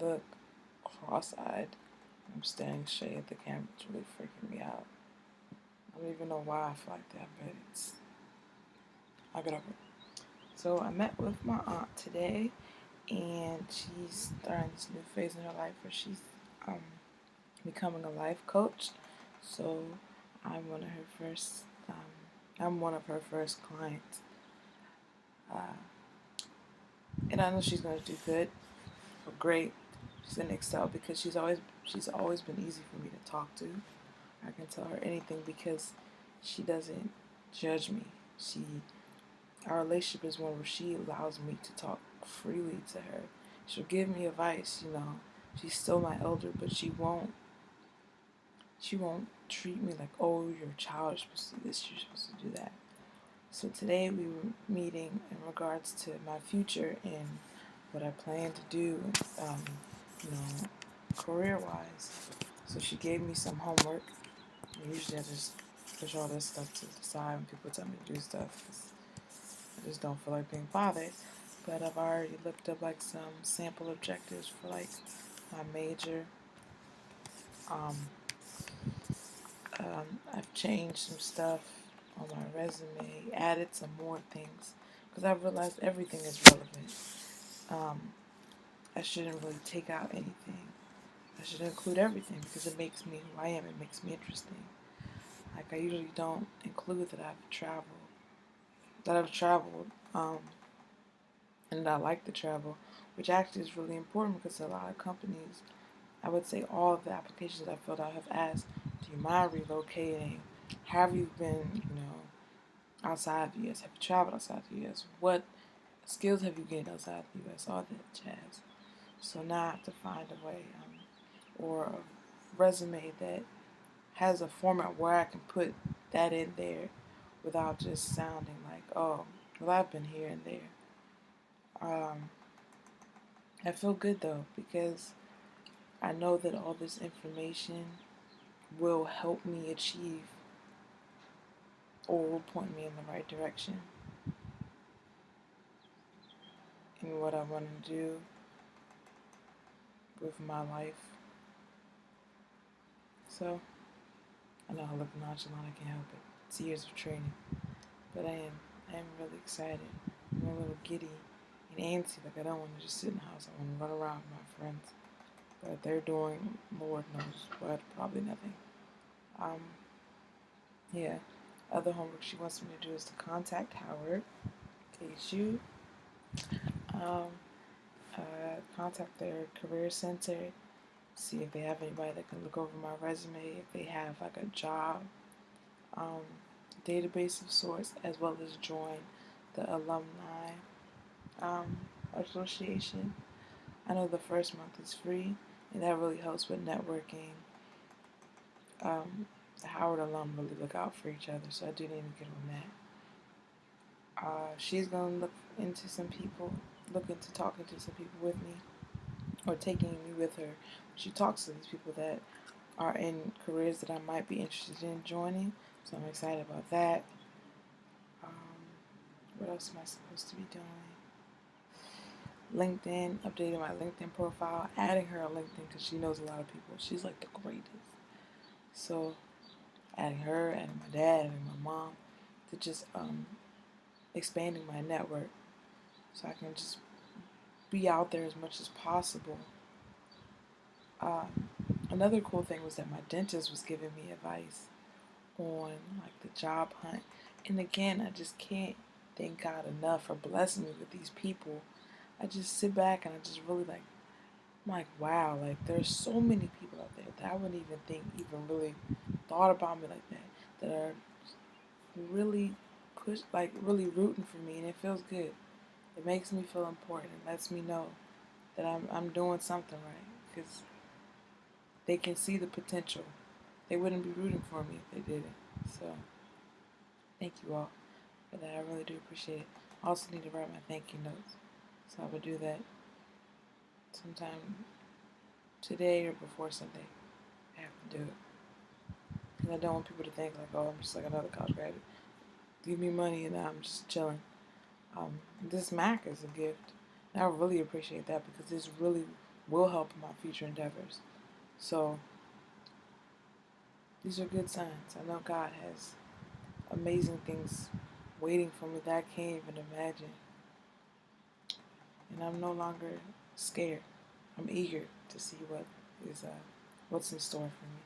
look cross-eyed. I'm staring straight at the camera. It's really freaking me out. I don't even know why I feel like that, but I'll get over it. So I met with my aunt today, and she's starting this new phase in her life where she's um, becoming a life coach. So I'm one of her first. I'm one of her first clients, uh, and I know she's going to do good or great. She's going to excel because she's always been easy for me to talk to. I can tell her anything because she doesn't judge me. Our relationship is one where she allows me to talk freely to her. She'll give me advice. She's still my elder, but she won't treat me like, oh, you're a child, you're supposed to do this, you're supposed to do that. So today we were meeting in regards to my future and what I plan to do, you know, career-wise. So she gave me some homework. And usually I just push all this stuff to the side when people tell me to do stuff. 'Cause I just don't feel like being bothered. But I've already looked up like some sample objectives for like my major. Um, I've changed some stuff on my resume, added some more things because I've realized everything is relevant. Um, I shouldn't really take out anything. I should include everything because it makes me who I am. It makes me interesting. Like I usually don't include that I've traveled, and I like to travel, which actually is really important because a lot of companies, I would say all of the applications I filled out have asked, do you mind relocating? Have you been, outside the U.S.? Have you traveled outside the U.S.? What skills have you gained outside the U.S.? All that jazz. So now I have to find a way, or a resume that has a format where I can put that in there without just sounding like, oh, well, I've been here and there. I feel good though because I know that all this information will help me achieve or will point me in the right direction in what I want to do with my life. So I know I look nonchalant, I can't help it. It's years of training, but I am really excited. I'm a little giddy and antsy. Like I don't want to just sit in the house. I want to run around with my friends, but they're doing Lord knows what, probably nothing. Um, yeah. Other homework she wants me to do is to contact Howard, KSU, um, contact their career center, see if they have anybody that can look over my resume, if they have like a job um, database of sorts, as well as join the alumni um, association. I know the first month is free, and that really helps with networking. The Howard alum really look out for each other, so I do need to get on that. She's gonna look into talking to some people with me, or taking me with her. She talks to these people that are in careers that I might be interested in joining, so I'm excited about that. Um, what else am I supposed to be doing? LinkedIn, updating my LinkedIn profile, adding her on LinkedIn because she knows a lot of people. She's like the greatest. So adding her, adding my dad, adding my mom, to just expanding my network so I can just be out there as much as possible. Another cool thing was that my dentist was giving me advice on like the job hunt. And again, I just can't thank God enough for blessing me with these people. I just sit back and I just really like, I'm like, wow, like there's so many people out there that I wouldn't even think even really thought about me like that are really really rooting for me, and it feels good. It makes me feel important. It lets me know that I'm doing something right because they can see the potential. They wouldn't be rooting for me if they didn't. So thank you all for that. I really do appreciate it. I also need to write my thank you notes, so I would do that sometime today or before Sunday. I have to do it because I don't want people to think like, oh, I'm just like another college graduate. Give me money and I'm just chilling. This Mac is a gift. And I really appreciate that because it's really will help in my future endeavors. So these are good signs. I know God has amazing things waiting for me that I can't even imagine. And I'm no longer scared. I'm eager to see what's in store for me.